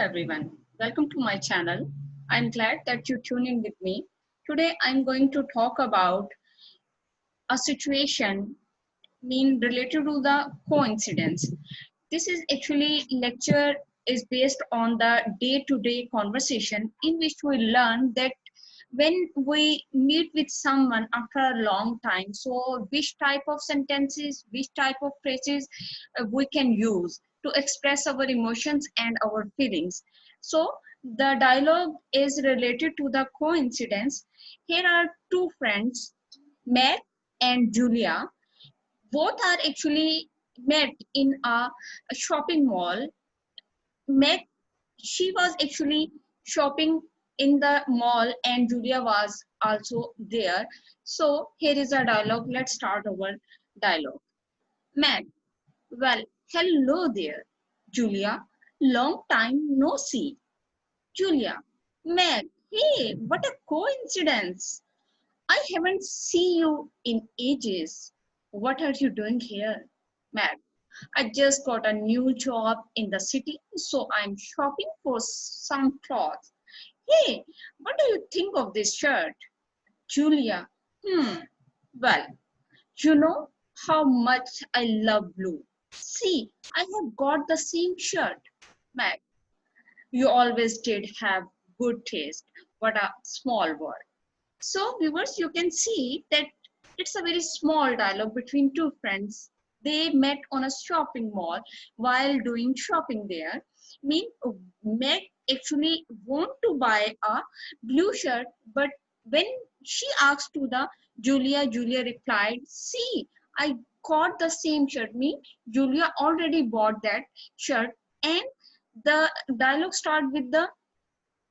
everyone, welcome to my channel. I'm glad that you tune in with me. Today I'm going to talk about a situation related to the coincidence. This is actually lecture is based on the day-to-day conversation in which we learn that when we meet with someone after a long time, so which type of sentences, which type of phrases we can use to express our emotions and our feelings. So the dialogue is related to the coincidence. Here are two friends, Meg and Julia. Both are actually met in a shopping mall. Meg, she was actually shopping in the mall and Julia was also there. So here is a dialogue. Let's start our dialogue. Meg, well, hello there. Julia, long time no see. Julia, Meg, hey, what a coincidence. I haven't seen you in ages. What are you doing here? Meg, I just got a new job in the city, so I'm shopping for some clothes. Hey, what do you think of this shirt? Julia, well, you know how much I love blue. See, I have got the same shirt. Meg, you always did have good taste. What a small word. So, viewers, you can see that it's a very small dialogue between two friends. They met on a shopping mall while doing shopping there. Mean Meg actually want to buy a blue shirt, but when she asked to the Julia, Julia replied, "See, I got the same shirt." Me, Julia already bought that shirt, and the dialogue start with the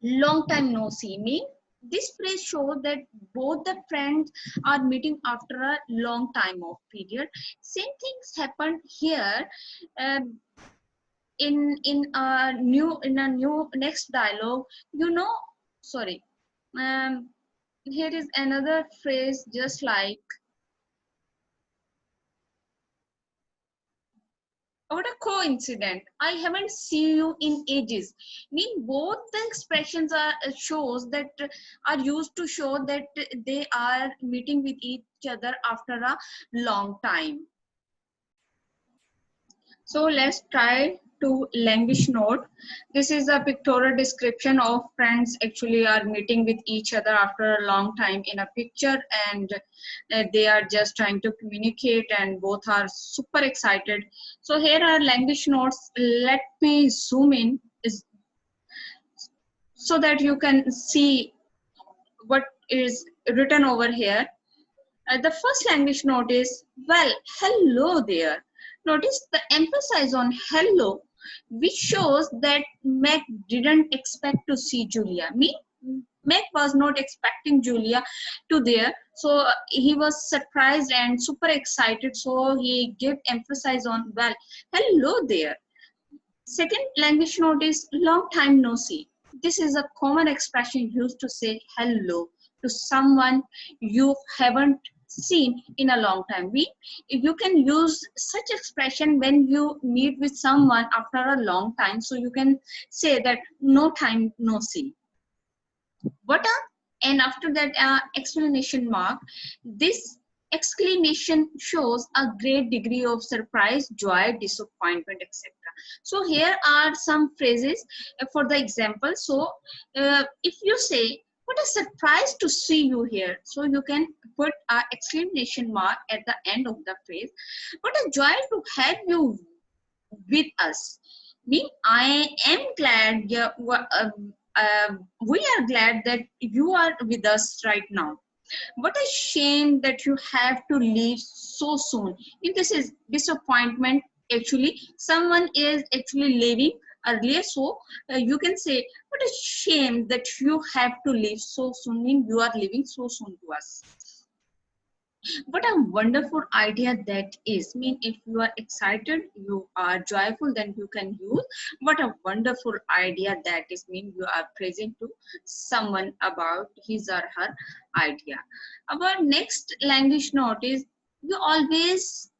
long time no see. Me, this phrase shows that both the friends are meeting after a long time of period. Same things happened here. um, in a new next dialogue, you know, sorry, um, here is another phrase just like, what a coincidence, I haven't seen you in ages. Mean both the expressions are shows that are used to show that they are meeting with each other after a long time. So let's try to language note. This is a pictorial description of friends actually are meeting with each other after a long time in a picture, and they are just trying to communicate and both are super excited. So here are language notes. Let me zoom in is so that you can see what is written over here. The first language note is, well, hello there. Notice the emphasis on hello, which shows that Meg didn't expect to see Julia. Meg was not expecting Julia to there, so he was surprised and super excited. So he gave emphasis on, well, hello there. Second language note is long time no see. This is a common expression used to say hello to someone you haven't seen in a long time. You can use such expression when you meet with someone after a long time. So you can say that no time no see. What a, and after that explanation mark. This exclamation shows a great degree of surprise, joy, disappointment, etc. So here are some phrases for the example. So if you say, what a surprise to see you here, so you can put a exclamation mark at the end of the phrase. What a joy to have you with us. I am glad, yeah, we are glad that you are with us right now. What a shame that you have to leave so soon. If this is disappointment, actually, someone is actually leaving earlier, so you can say, what a shame that you have to leave so soon, mean you are leaving so soon to us. What a wonderful idea that is. If you are excited, you are joyful, then you can use what a wonderful idea that is. You are praising to someone about his or her idea. Our next language note is, you always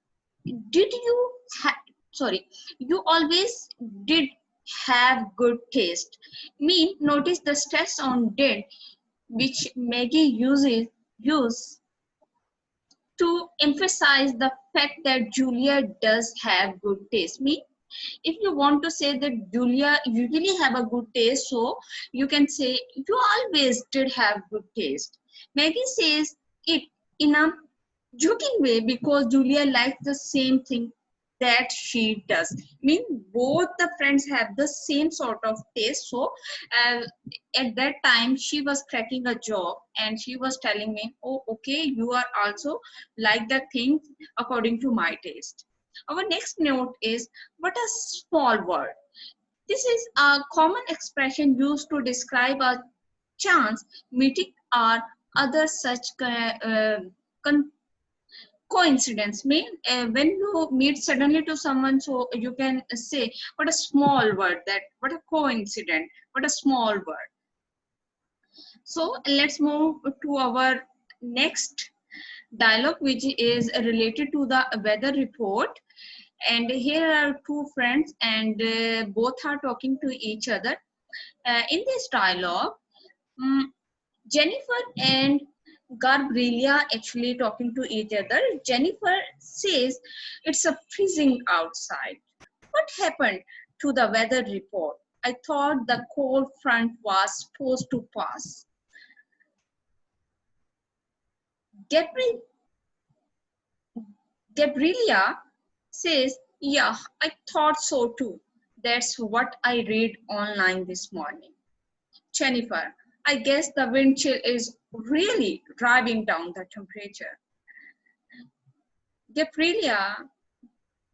did you sorry, you always did have good taste. Mean notice the stress on did, which Maggie use to emphasize the fact that Julia does have good taste. Mean if you want to say that Julia usually have a good taste, so you can say you always did have good taste. Maggie says it in a joking way because Julia likes the same thing that she does. Mean both the friends have the same sort of taste. So uh, at that time she was cracking a joke and she was telling me, oh okay, you are also like the things according to my taste. Our next note is what a small word. This is a common expression used to describe a chance meeting or other such con- coincidence. Mean when you meet suddenly to someone, so you can say what a small word, that what a coincidence, what a small word. So let's move to our next dialogue, which is related to the weather report. And here are two friends and both are talking to each other. In this dialogue, um, Jennifer and Gabriella actually talking to each other. Jennifer says it's a freezing outside. What happened to the weather report? I thought the cold front was supposed to pass. Gabri- Gabriella says, yeah, I thought so too. That's what I read online this morning. Jennifer, I guess the wind chill is really driving down the temperature. Gabriella,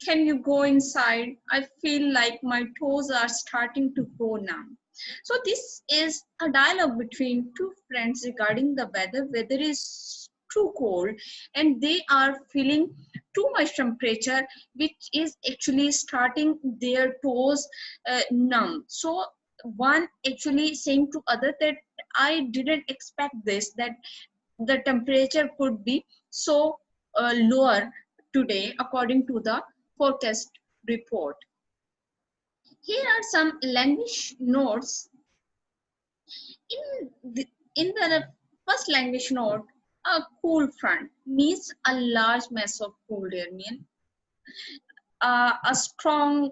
can you go inside? I feel like my toes are starting to go numb. So this is a dialogue between two friends regarding the weather. Weather is too cold and they are feeling too much temperature, which is actually starting their toes numb. So one actually saying to other that I didn't expect this, that the temperature could be so lower today according to the forecast report. Here are some language notes. In the first language note, a cool front means a large mass of cold air, mean a strong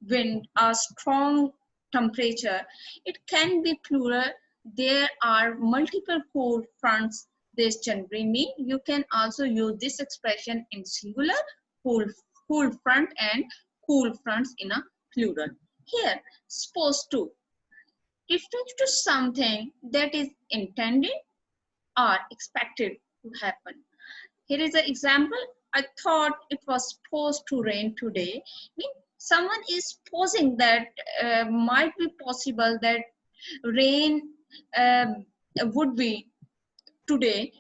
wind, a strong temperature. It can be plural. There are multiple cold fronts this January. Mean you can also use this expression in singular, cool, cool front and cool fronts in a plural. Here, supposed to refers to something that is intended or expected to happen. Here is an example. I thought it was supposed to rain today. Mean someone is posing that might be possible that rain um, would be today.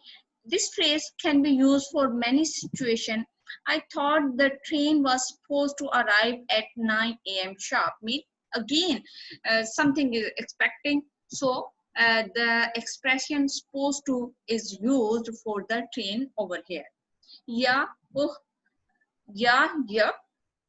This phrase can be used for many situations. I thought the train was supposed to arrive at 9 a.m. sharp. Mean again, something is expecting. So the expression supposed to is used for the train over here. Yeah, oh, yep,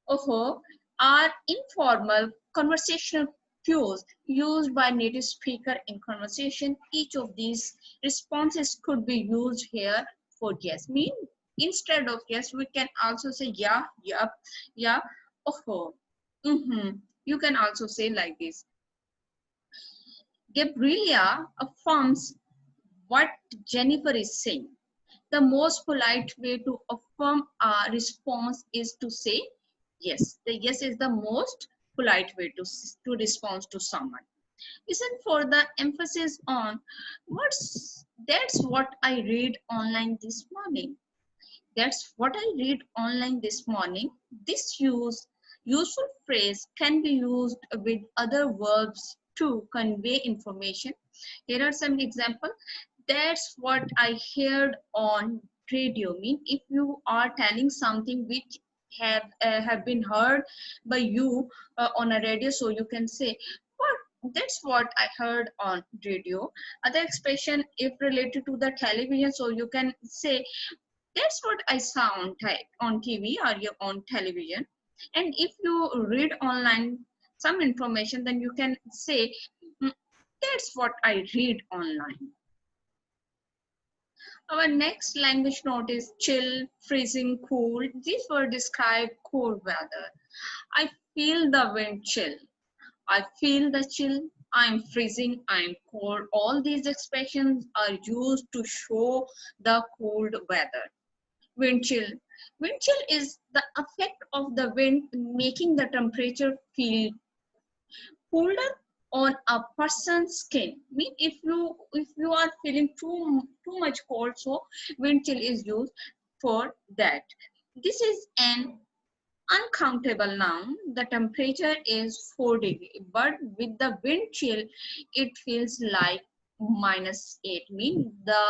oh, are informal conversational cues used by native speaker in conversation. Each of these responses could be used here for yes. Mean instead of yes, we can also say yeah, yep, yeah, oh, mm-hmm. You can also say like this. Gabriella affirms what Jennifer is saying. The most polite way to affirm a response is to say yes. The yes is the most polite way to respond to someone. Listen for the emphasis on that's what I read online this morning. That's what I read online this morning. This useful phrase can be used with other verbs to convey information. Here are some examples. That's what I heard on radio. Mean if you are telling something which have been heard by you on a radio, so you can say what that's what I heard on radio. Other expression if related to the television, so you can say that's what I saw on TV or on television. And if you read online some information, then you can say, "Hmm, that's what I read online." Our next language note is chill, freezing, cool. These words describe cold weather. I feel the wind chill. I feel the chill. I'm freezing. I'm cold. All these expressions are used to show the cold weather. Wind chill. Wind chill is the effect of the wind making the temperature feel colder on a person's skin. Mean if you are feeling too much cold, so wind chill is used for that. This is an uncountable noun. The temperature is 4 degrees, but with the wind chill, it feels like -8. Mean the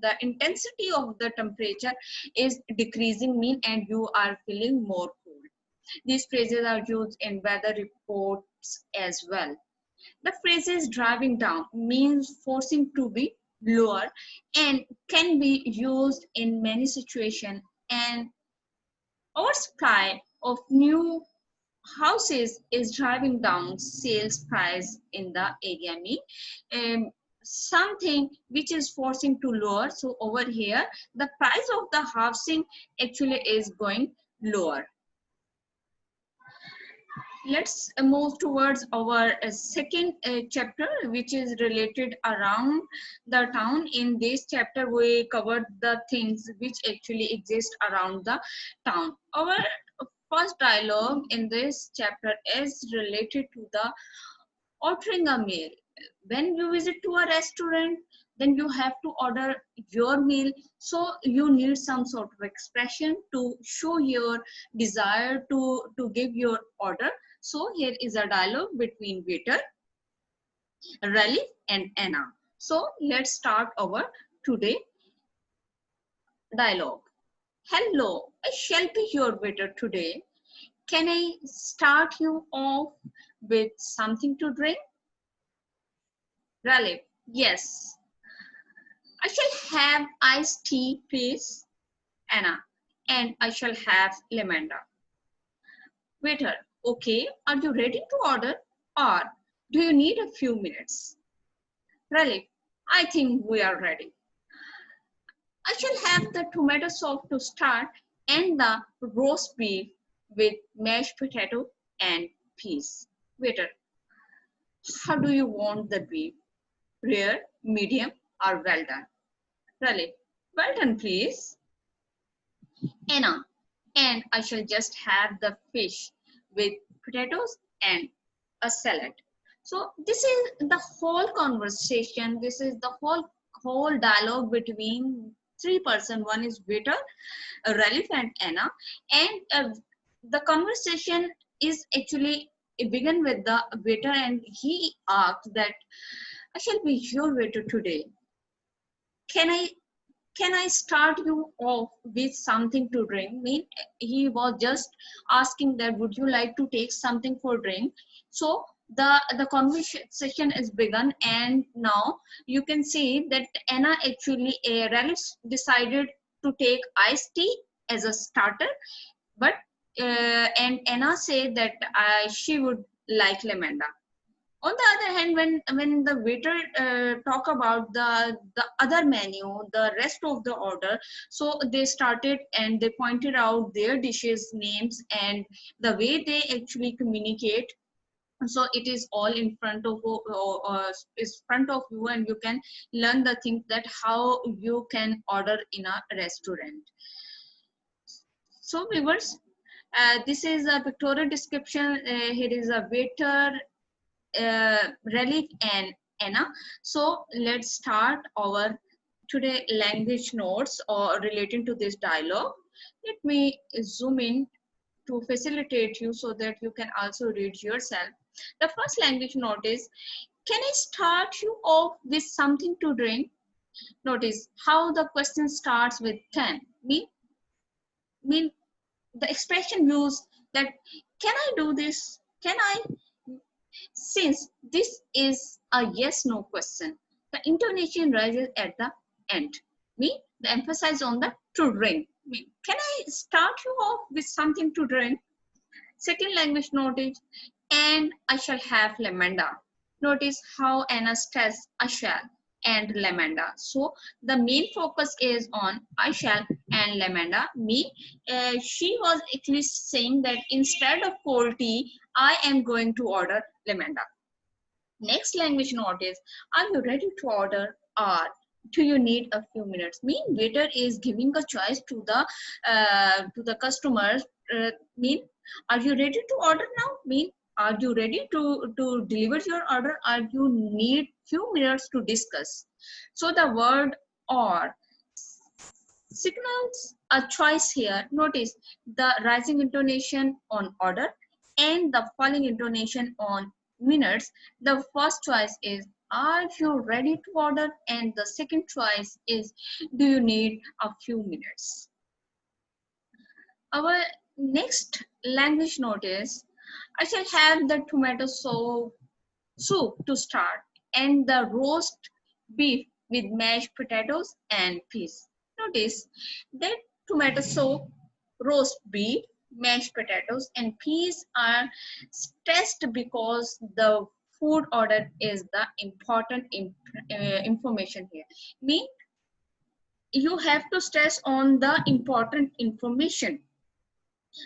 the intensity of the temperature is decreasing, mean, and you are feeling more cold. These phrases are used in weather reports as well. The phrase driving down means forcing to be lower and can be used in many situations. And oversupply of new houses is driving down sales price in the area. Mean something which is forcing to lower. So over here, the price of the housing actually is going lower. Let's move towards our second chapter, which is related around the town. In this chapter we covered the things which actually exist around the town. Our first dialogue in this chapter is related to the ordering a meal. When you visit to a restaurant, then you have to order your meal, so you need some sort of expression to show your desire to give your order. So here is a dialogue between waiter Raleigh and Anna. So let's start our today dialogue. Hello, I shall be your waiter today. Can I start you off with something to drink? Raleigh, yes. I shall have iced tea, please. Anna, and I shall have lavender. Waiter, okay, are you ready to order or do you need a few minutes? Raleigh, I think we are ready. I shall have the tomato sauce to start and the roast beef with mashed potato and peas. Waiter, how do you want the beef? Rare, medium, or well done? Raleigh, well done, please. Anna, and I shall just have the fish with potatoes and a salad. So this is the whole conversation. This is the whole dialogue between three person. One is waiter, Ralph and Anna, and the conversation is actually it began with the waiter, and he asked that I shall be your waiter today. Can I can I start you off with something to drink? Mean he was just asking that would you like to take something for drink? So the conversation is begun, and now you can see that Anna actually Ralph decided to take iced tea as a starter, but and Anna said that she would like lavender. On the other hand, when the waiter talk about the other menu, the rest of the order, so they started and they pointed out their dishes names and the way they actually communicate. So it is all in front of is front of you, and you can learn the things that how you can order in a restaurant. So viewers, this is a pictorial description. Here is a waiter, Relic and Anna. So let's start our today language notes or relating to this dialogue. Let me zoom in to facilitate you so that you can also read yourself. The first language note is, can I start you off with something to drink? Notice how the question starts with can. Mean the expression used that can I do this? Can I? Since this is a yes no question, the intonation rises at the end. Me, the emphasis on the to drink. Can I start you off with something to drink? Second language note is, and I shall have lamenda. Notice how Anna stress I shall and lamenda. So the main focus is on I shall and lamenda. She was actually saying that instead of cold tea, I am going to order lamenda. Next language note is, are you ready to order or do you need a few minutes? Mean waiter is giving a choice to the customers. Mean, are you ready to order now? Mean, are you ready to deliver your order or you need few minutes to discuss? So the word or signals a choice here. Notice the rising intonation on order and the falling intonation on minutes. The first choice is, are you ready to order? And the second choice is, do you need a few minutes? Our next language note is, I shall have the tomato soup to start and the roast beef with mashed potatoes and peas. Notice that tomato soup, roast beef, mashed potatoes and peas are stressed because the food order is the important information here. Mean you have to stress on the important information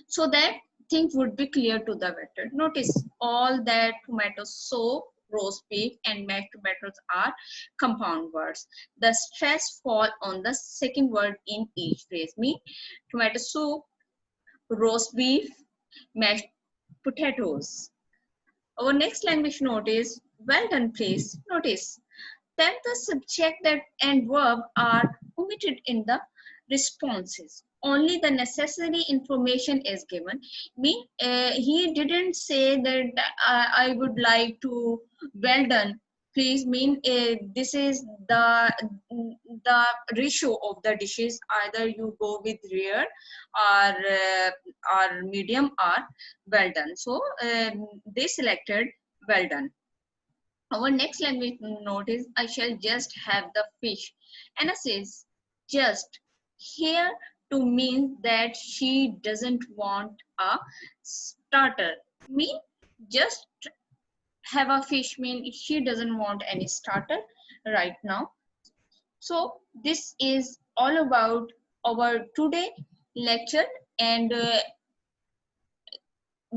so that things would be clear to the waiter. Notice all that tomato soup, roast beef and mashed potatoes are compound words. The stress fall on the second word in each phrase. Mean tomato soup, roast beef, mashed potatoes. Our next language note is, well done please. Notice that the subject that and verb are omitted in the responses. Only the necessary information is given. He didn't say that I would like to well done please. This is the ratio of the dishes. Either you go with rare or medium or well done. So they selected well done. Our next language note is, I shall just have the fish. Anna says just here to mean that she doesn't want a starter. Mean just have a fish mean she doesn't want any starter right now. So this is all about our today lecture, and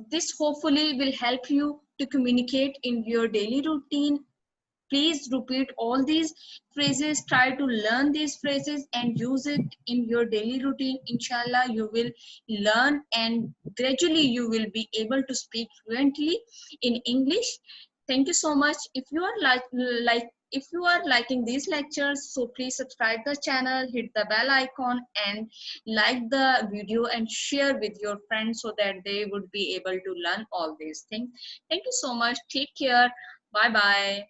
this hopefully will help you to communicate in your daily routine. Please repeat all these phrases, try to learn these phrases and use it in your daily routine. Inshallah, you will learn and gradually you will be able to speak fluently in English. Thank you so much. If you are if you are liking these lectures, so please subscribe the channel, hit the bell icon and like the video and share with your friends so that they would be able to learn all these things. Thank you so much. Take care. Bye bye.